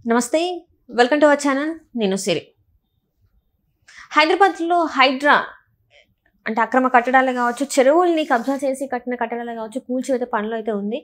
నమస్తే, welcome to our channel. నేను సిరి. హైదరాబాద్లో హైడ్రా అంటే అక్రమ కట్టడాలు కావచ్చు, చెరువుల్ని కబ్జా చేసి కట్టిన కట్టడాలు కావచ్చు, కూల్చివేత పనులు అయితే ఉంది.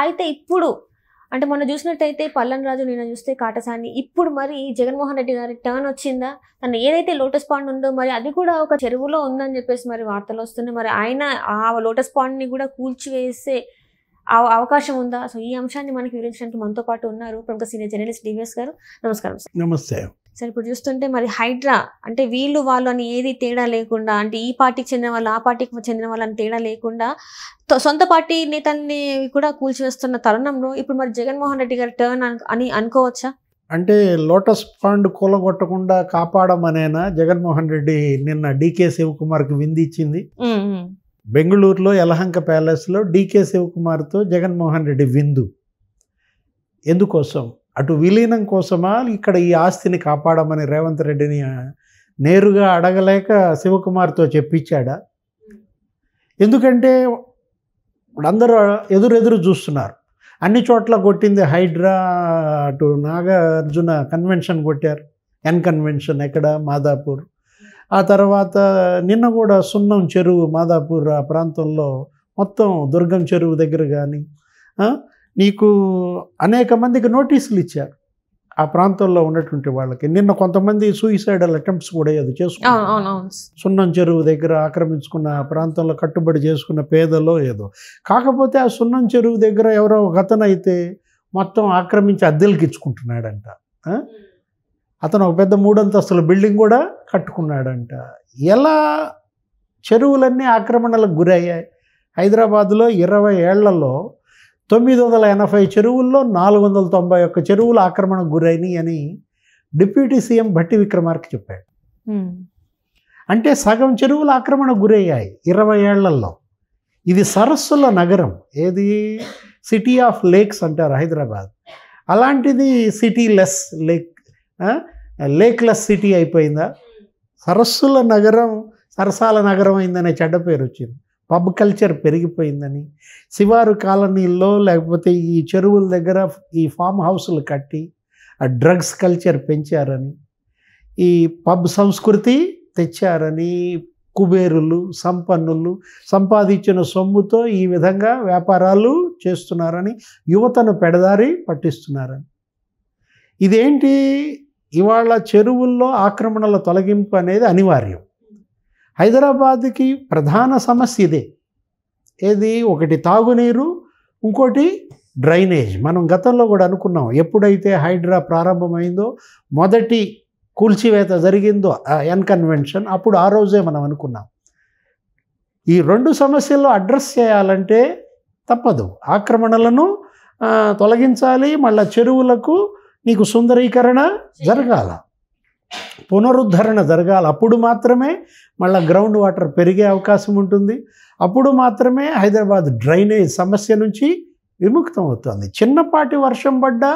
అయితే ఇప్పుడు అంటే మొన్న చూసినట్టయితే పల్లన్ రాజు, నిన్న చూస్తే కాటసాని, ఇప్పుడు మరి జగన్మోహన్ రెడ్డి గారి టర్న్ వచ్చిందా? తను ఏదైతే లోటస్ పాండ్ ఉందో మరి అది కూడా ఒక చెరువులో ఉందని చెప్పేసి మరి వార్తలు వస్తున్నాయి. మరి ఆయన ఆ లోటస్ పాండ్ని కూడా కూల్చివేసే అవకాశం ఉందా? సో ఈ అంశాన్ని మనకి వివరించడానికి మనతో పాటు ఉన్నారు ప్రముఖ సీనియర్ జర్నలిస్ట్ డివిఎస్ గారు. నమస్కారం సార్. నమస్తే. సార్, ఇప్పుడు చూస్తుంటే మరి హైడ్రా అంటే వీళ్ళు వాళ్ళు అని ఏది తేడా లేకుండా, అంటే ఈ పార్టీకి చెందిన వాళ్ళు ఆ పార్టీకి చెందిన వాళ్ళని తేడా లేకుండా సొంత పార్టీ నేతల్ని కూడా కూల్చివేస్తున్న తరుణంలో ఇప్పుడు మరి జగన్మోహన్ రెడ్డి గారి టర్న్ అని అనుకోవచ్చా? అంటే లోటస్ పాండ్ కూలగొట్టకుండా కాపాడమనేనా జగన్మోహన్ రెడ్డి నిన్న డీకే శివకుమార్కి విందిచ్చింది? బెంగళూరులో యలహంక ప్యాలెస్లో డీకే శివకుమార్తో జగన్మోహన్ రెడ్డి విందు ఎందుకోసం? అటు విలీనం కోసమా, ఇక్కడ ఈ ఆస్తిని కాపాడమని రేవంత్ రెడ్డిని నేరుగా అడగలేక శివకుమార్తో చెప్పించాడా? ఎందుకంటే అందరూ ఎదురెదురు చూస్తున్నారు. అన్ని చోట్ల కొట్టింది హైడ్రా. అటు నాగార్జున కన్వెన్షన్ కొట్టారు, ఎన్ కన్వెన్షన్ ఎక్కడ, మాదాపూర్. ఆ తర్వాత నిన్న కూడా సున్నం చెరువు, మాదాపూర్ ఆ ప్రాంతంలో మొత్తం దుర్గం చెరువు దగ్గర కానీ నీకు అనేక మందికి నోటీసులు ఇచ్చారు ఆ ప్రాంతంలో ఉన్నటువంటి వాళ్ళకి. నిన్న కొంతమంది సూయిసైడల్ అటెంప్ట్స్ కూడా ఏదో చేసుకున్నారు సున్నం చెరువు దగ్గర, ఆక్రమించుకున్న ప్రాంతంలో కట్టుబడి చేసుకున్న పేదలో ఏదో. కాకపోతే ఆ సున్నం చెరువు దగ్గర ఎవరో గతనైతే మొత్తం ఆక్రమించి అద్దెలకి ఇచ్చుకుంటున్నాడంట. అతను ఒక పెద్ద 3 అంతస్తుల బిల్డింగ్ కూడా కట్టుకున్నాడంట. ఎలా చెరువులన్నీ ఆక్రమణలకు గురయ్యాయి? హైదరాబాద్లో 20 ఏళ్లలో 980 చెరువుల్లో 491 చెరువులు ఆక్రమణకు గురైనాయి అని డిప్యూటీ సీఎం భట్టి విక్రమార్క చెప్పాడు. అంటే సగం చెరువులు ఆక్రమణకు గురయ్యాయి 20 ఏళ్లలో. ఇది సరస్సుల నగరం, ఏది సిటీ ఆఫ్ లేక్స్ అంటారు హైదరాబాద్. అలాంటిది సిటీ లెస్ లేక్లెస్ సిటీ అయిపోయిందా? సరస్సుల నగరం సరసాల నగరం అయిందనే చెడ్డ పేరు వచ్చింది. పబ్ కల్చర్ పెరిగిపోయిందని, శివారు కాలనీల్లో లేకపోతే ఈ చెరువుల దగ్గర ఈ ఫామ్ హౌస్లు కట్టి ఆ డ్రగ్స్ కల్చర్ పెంచారని, ఈ పబ్ సంస్కృతి తెచ్చారని, కుబేరులు సంపన్నులు సంపాదించిన సొమ్ముతో ఈ విధంగా వ్యాపారాలు చేస్తున్నారని, యువతను పెడదారి పట్టిస్తున్నారని. ఇదేంటి? ఇవాళ చెరువుల్లో ఆక్రమణల తొలగింపు అనేది అనివార్యం. హైదరాబాద్కి ప్రధాన సమస్య ఇదే. ఏది? ఒకటి తాగునీరు, ఇంకోటి డ్రైనేజ్. మనం గతంలో కూడా అనుకున్నాం, ఎప్పుడైతే హైడ్రా ప్రారంభమైందో, మొదటి కూల్చివేత జరిగిందో ఎన్ కన్వెన్షన్, అప్పుడు ఆ రోజే మనం అనుకున్నాం ఈ 2 సమస్యల్లో అడ్రస్ చేయాలంటే తప్పదు. ఆక్రమణలను తొలగించాలి, మళ్ళీ చెరువులకు నీకు సుందరీకరణ జరగాల, పునరుద్ధరణ జరగాలి. అప్పుడు మాత్రమే మళ్ళీ గ్రౌండ్ వాటర్ పెరిగే అవకాశం ఉంటుంది. అప్పుడు మాత్రమే హైదరాబాద్ డ్రైనేజ్ సమస్య నుంచి విముక్తం అవుతుంది. చిన్నపాటి వర్షం పడ్డా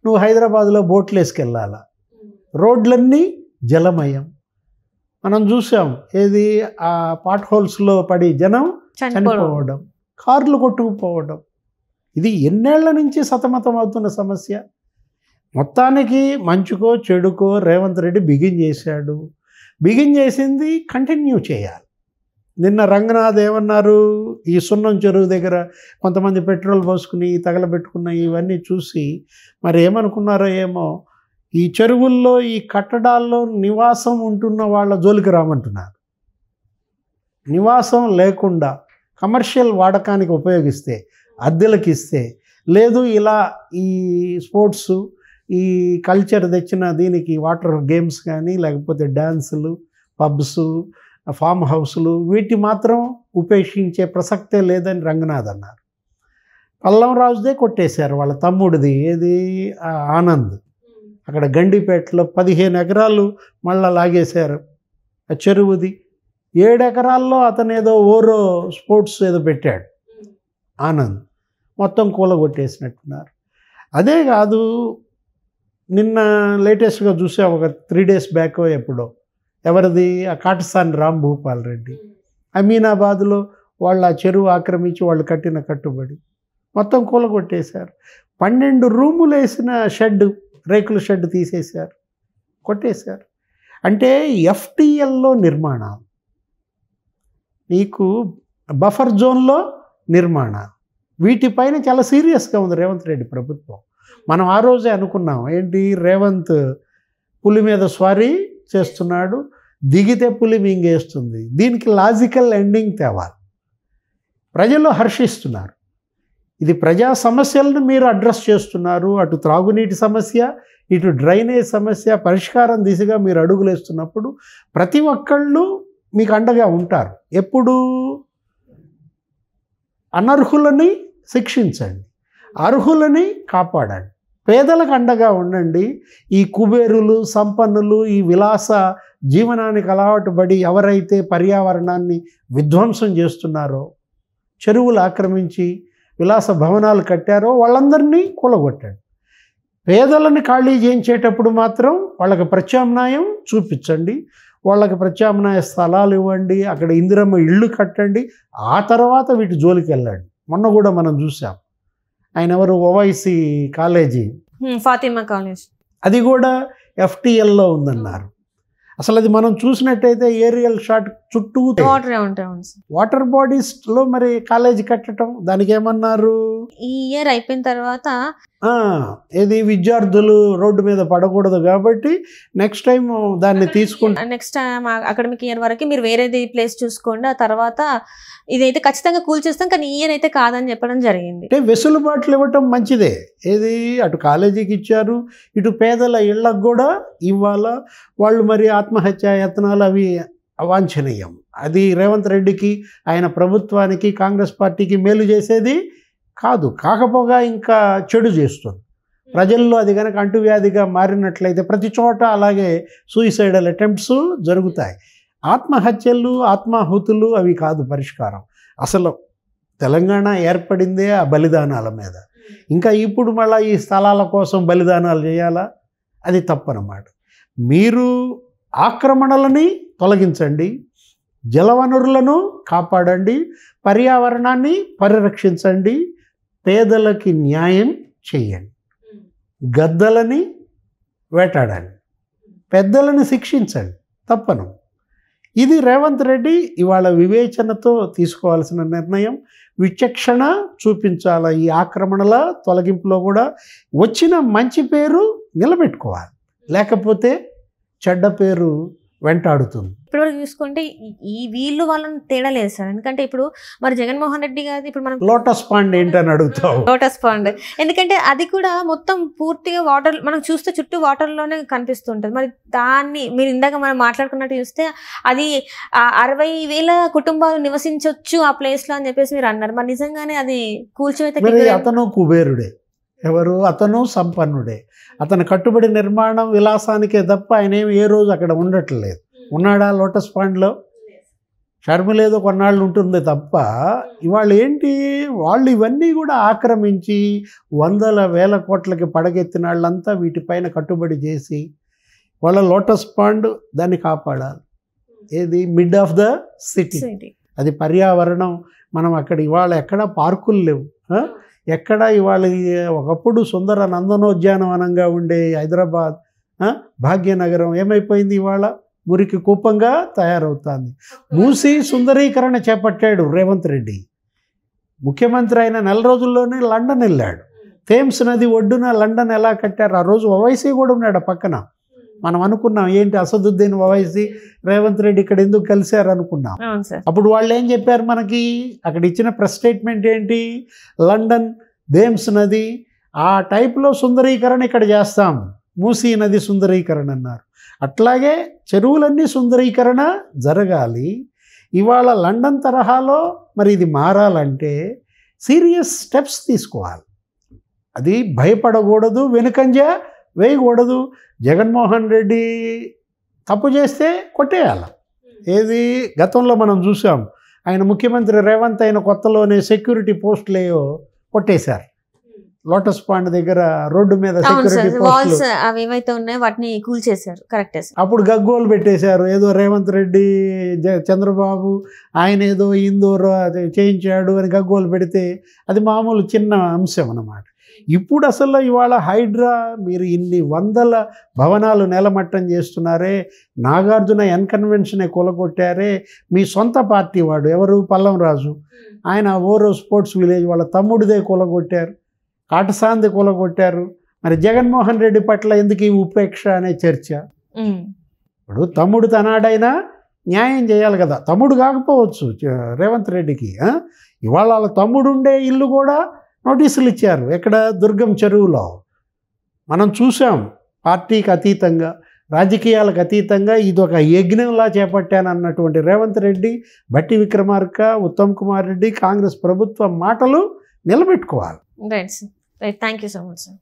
నువ్వు హైదరాబాద్లో బోట్లు వేసుకెళ్ళాల, రోడ్లన్నీ జలమయం. మనం చూసాం, ఏది ఆ పాట్ హోల్స్లో పడి జనం చనిపోవడం, కార్లు కొట్టుకుపోవడం. ఇది ఎన్నేళ్ల నుంచి సతమతం అవుతున్న సమస్య. మొత్తానికి మంచుకో చెడుకో రేవంత్ రెడ్డి బిగిన్ చేశాడు. బిగిన్ చేసింది కంటిన్యూ చేయాలి. నిన్న రంగనాథ్ ఏమన్నారు? ఈ సున్నం చెరువు దగ్గర కొంతమంది పెట్రోల్ పోసుకుని తగలబెట్టుకున్న ఇవన్నీ చూసి మరి ఏమనుకున్నారో ఏమో, ఈ చెరువుల్లో ఈ కట్టడాల్లో నివాసం ఉంటున్న వాళ్ళ జోలికి రామంటున్నారు. నివాసం లేకుండా కమర్షియల్ వాడకానికి ఉపయోగిస్తే, అద్దెలకు ఇస్తే, లేదు ఇలా ఈ స్పోర్ట్స్ ఈ కల్చర్ తెచ్చిన దీనికి వాటర్ గేమ్స్ కానీ లేకపోతే డ్యాన్సులు, పబ్స్, ఫామ్ హౌస్లు, వీటి మాత్రం ఉపేక్షించే ప్రసక్తే లేదని రంగనాథ్ అన్నారు. పల్లం రాజుదే కొట్టేశారు, వాళ్ళ తమ్ముడిది, ఏది ఆనంద్. అక్కడ గండిపేటలో 15 ఎకరాలు మళ్ళీ లాగేశారు ఆ చెరువుది. 7 ఎకరాల్లో అతను ఏదో ఓరో స్పోర్ట్స్ ఏదో పెట్టాడు ఆనంద్, మొత్తం కూలగొట్టేసినట్టున్నారు. అదే కాదు, నిన్న లేటెస్ట్గా చూసా, ఒక 3 days బ్యాక్ ఎప్పుడో, ఎవరిది? ఆ కాటసాని రాంభూపాల్ రెడ్డి. అమీనాబాద్లో వాళ్ళు ఆ చెరువు ఆక్రమించి వాళ్ళు కట్టిన కట్టుబడి మొత్తం కూలగొట్టేశారు. 12 రూములు వేసిన షెడ్ రేకుల షెడ్ తీసేశారు, కొట్టేశారు. అంటే ఎఫ్టీఎల్లో నిర్మాణాలు, నీకు బఫర్ జోన్లో నిర్మాణాలు, వీటిపైన చాలా సీరియస్గా ఉంది రేవంత్ రెడ్డి ప్రభుత్వం. మనం ఆ రోజే అనుకున్నాం, ఏంటి రేవంత్ పులి మీద స్వారీ చేస్తున్నాడు, దిగితే పులి మింగేస్తుంది, దీనికి లాజికల్ ఎండింగ్ తేవాలి. ప్రజలు హర్షిస్తున్నారు, ఇది ప్రజా సమస్యలను మీరు అడ్రస్ చేస్తున్నారు. అటు త్రాగునీటి సమస్య, ఇటు డ్రైనేజ్ సమస్య పరిష్కారం దిశగా మీరు అడుగులు వేస్తున్నప్పుడు ప్రతి ఒక్కళ్ళు మీకు అండగా ఉంటారు. ఎప్పుడు అనర్హులని శిక్షించండి, అర్హులని కాపాడండి, పేదలకు అండగా ఉండండి. ఈ కుబేరులు, సంపన్నులు, ఈ విలాస జీవనానికి అలవాటు పడి ఎవరైతే పర్యావరణాన్ని విధ్వంసం చేస్తున్నారో, చెరువులు ఆక్రమించి విలాస భవనాలు కట్టారో వాళ్ళందరినీ కూలగొట్టండి. పేదలను ఖాళీ చేయించేటప్పుడు మాత్రం వాళ్ళకి ప్రత్యామ్నాయం చూపించండి, వాళ్ళకి ప్రత్యామ్నాయ స్థలాలు ఇవ్వండి, అక్కడ ఇందిరమ్మ ఇళ్ళు కట్టండి. ఆ తర్వాత వీటి జోలికి వెళ్ళండి. మొన్న కూడా మనం చూసాం, ఆయన ఎవరు, ఓవైసీ కాలేజీ, ఫాతిమా కాలేజ్, అది కూడా ఎఫ్టీఎల్లో ఉందన్నారు. అసలు అది మనం చూసినట్టయితే ఏరియల్ షాట్ చుట్టూ వాటర్ బాడీస్లో మరి కాలేజీ కట్టడం, దానికి ఏమన్నారు, ఈ ఇయర్ అయిపోయిన తర్వాత ఏది విద్యార్థులు రోడ్డు మీద పడకూడదు కాబట్టి నెక్స్ట్ టైం దాన్ని తీసుకుంటాం, నెక్స్ట్ అకాడమిక్ ఇయర్ వరకు మీరు వేరేది ప్లేస్ చూసుకోండి, ఆ తర్వాత ఇదైతే ఖచ్చితంగా కూల్చేస్తాం కానీ ఇయర్ అయితే కాదని చెప్పడం జరిగింది. అంటే వెసులుబాట్లు ఇవ్వటం మంచిదే, ఏది అటు కాలేజీకి ఇచ్చారు, ఇటు పేదల ఇళ్లకు కూడా ఇవ్వాలా. వాళ్ళు మరి ఆత్మహత్య యత్నాలు అవి అవాంఛనీయం. అది రేవంత్ రెడ్డికి, ఆయన ప్రభుత్వానికి, కాంగ్రెస్ పార్టీకి మేలు చేసేది కాదు, కాకపోగా ఇంకా చెడు చేస్తుంది. ప్రజల్లో అది కనుక అంటువ్యాధిగా మారినట్లయితే ప్రతి చోట అలాగే సూయిసైడల్ అటెంప్ట్స్ జరుగుతాయి. ఆత్మహత్యలు, ఆత్మాహుతులు అవి కాదు పరిష్కారం. అసలు తెలంగాణ ఏర్పడిందే ఆ బలిదానాల మీద, ఇంకా ఇప్పుడు మళ్ళీ ఈ స్థలాల కోసం బలిదానాలు చేయాలా, అది తప్పనమాట. మీరు ఆక్రమణలని తొలగించండి, జలవనరులను కాపాడండి, పర్యావరణాన్ని పరిరక్షించండి, పేదలకి న్యాయం చేయండి, గద్దలని వేటాడండి, పెద్దలని శిక్షించండి, తప్పను. ఇది రేవంత్ రెడ్డి ఇవాళ వివేచనతో తీసుకోవాల్సిన నిర్ణయం. విచక్షణ చూపించాలి. ఈ ఆక్రమణల తొలగింపులో కూడా వచ్చిన మంచి పేరు నిలబెట్టుకోవాలి, లేకపోతే చెడ్డ పేరు వెంటాడుతుంది. ఇప్పటివరకు చూసుకుంటే ఈ వీళ్ళు వాళ్ళని తేడా లేదు సార్. ఎందుకంటే ఇప్పుడు మరి జగన్మోహన్ రెడ్డి గారి ఇప్పుడు మనం లోటస్ పాండ్ ఏంటని అడుగుతాం. లోటస్ పాండ్ ఎందుకంటే అది కూడా మొత్తం పూర్తిగా వాటర్, మనం చూస్తే చుట్టూ వాటర్లోనే కనిపిస్తుంటుంది. మరి దాన్ని మీరు ఇందాక మనం మాట్లాడుకున్నట్టు చూస్తే అది 60,000 కుటుంబాలు నివసించవచ్చు ఆ ప్లేస్లో అని చెప్పేసి మీరు అన్నారు. మరి నిజంగానే అది కూల్చివేత, అతను కుబేరుడే, ఎవరు, అతను సంపన్నుడే. అతను కట్టుబడి నిర్మాణం విలాసానికే తప్ప ఆయన ఏ రోజు అక్కడ ఉండట్లేదు. ఉన్నాడా లోటస్ పాండ్లో? షర్మిలేదో కొన్నాళ్ళు ఉంటుంది తప్ప. ఇవాళ ఏంటి, వాళ్ళు ఇవన్నీ కూడా ఆక్రమించి 100,000 కోట్లకి పడగెత్తిన వాళ్ళంతా వీటిపైన కట్టుబడి చేసి వాళ్ళ లోటస్ పాండ్ దాన్ని కాపాడాలి. ఏది, మిడ్ ఆఫ్ ద సిటీ, అది పర్యావరణం. మనం అక్కడ ఇవాళ ఎక్కడ పార్కులు లేవు, ఎక్కడ ఇవాళ ఒకప్పుడు సుందర నందనోద్యానవనంగా ఉండే హైదరాబాద్ భాగ్యనగరం ఏమైపోయింది, ఇవాళ మురికి కూపంగా తయారవుతుంది. మూసి సుందరీకరణ చేపట్టాడు రేవంత్ రెడ్డి. ముఖ్యమంత్రి అయిన నెల రోజుల్లోనే లండన్ వెళ్ళాడు. థేమ్స్ నది ఒడ్డున లండన్ ఎలా కట్టారు, ఆ రోజు ఓవైసీ కూడా ఉన్నాడు పక్కన. మనం అనుకున్నాం ఏంటి అసదుద్దీన్ ఓవైసీ రేవంత్ రెడ్డి ఇక్కడ ఎందుకు కలిశారు అనుకున్నాం. అప్పుడు వాళ్ళు ఏం చెప్పారు మనకి, అక్కడ ఇచ్చిన ప్రెస్ స్టేట్మెంట్ ఏంటి, లండన్ థేమ్స్ నది ఆ టైప్లో సుందరీకరణ ఇక్కడ చేస్తాం, మూసీ నది సుందరీకరణ అన్నారు. అట్లాగే చెరువులన్నీ సుందరీకరణ జరగాలి. ఇవాళ లండన్ తరహాలో మరి ఇది మారాలంటే సీరియస్ స్టెప్స్ తీసుకోవాలి. అది భయపడకూడదు, వెనుకంజ వేయకూడదు. జగన్మోహన్ రెడ్డి తప్పు చేస్తే కొట్టేయాలి. ఏది, గతంలో మనం చూసాం, ఆయన ముఖ్యమంత్రి రేవంత్ అయిన కొత్తలోనే సెక్యూరిటీ పోస్టులేయో కొట్టేశారు. లోటస్ పాండ్ దగ్గర రోడ్డు మీద సెక్యూరిటీ పోస్టులు అవి ఏవైతే ఉన్నాయో వాటిని కూల్చేశారు. కరెక్టే. అప్పుడు గగ్గోలు పెట్టేశారు, ఏదో రేవంత్ రెడ్డి చంద్రబాబు ఆయన ఏదో ఇందోర్ చేయించాడు అని గగ్గోలు పెడితే అది మామూలు చిన్న అంశం అన్నమాట. ఇప్పుడు అసలు ఇవాళ హైడ్రా మీరు ఇన్ని వందల భవనాలు నేలమట్టం చేస్తున్నారే, నాగార్జున ఎన్కన్వెన్షనే కూలగొట్టారే, మీ సొంత పార్టీ వాడు ఎవరు పల్లం రాజు, ఆయన ఓరో స్పోర్ట్స్ విలేజ్ వాళ్ళ తమ్ముడిదే కూలగొట్టారు, కాటసాంది కూలగొట్టారు. మరి జగన్మోహన్ రెడ్డి పట్ల ఎందుకు ఈ ఉపేక్ష అనే చర్చ? ఇప్పుడు తమ్ముడు తనాడైనా న్యాయం చేయాలి కదా. తమ్ముడు కాకపోవచ్చు రేవంత్ రెడ్డికి. ఇవాళ వాళ్ళ తమ్ముడు ఉండే ఇల్లు కూడా నోటీసులు ఇచ్చారు. ఎక్కడ? దుర్గం చెరువులో. మనం చూసాం. పార్టీకి అతీతంగా, రాజకీయాలకు అతీతంగా ఇదొక యజ్ఞంలా చేపట్టానన్నటువంటి రేవంత్ రెడ్డి, బట్టి విక్రమార్క, ఉత్తమ్ కుమార్ రెడ్డి, కాంగ్రెస్ ప్రభుత్వం మాటలు నిలబెట్టుకోవాలి. Right sir, right. Thank you so much sir.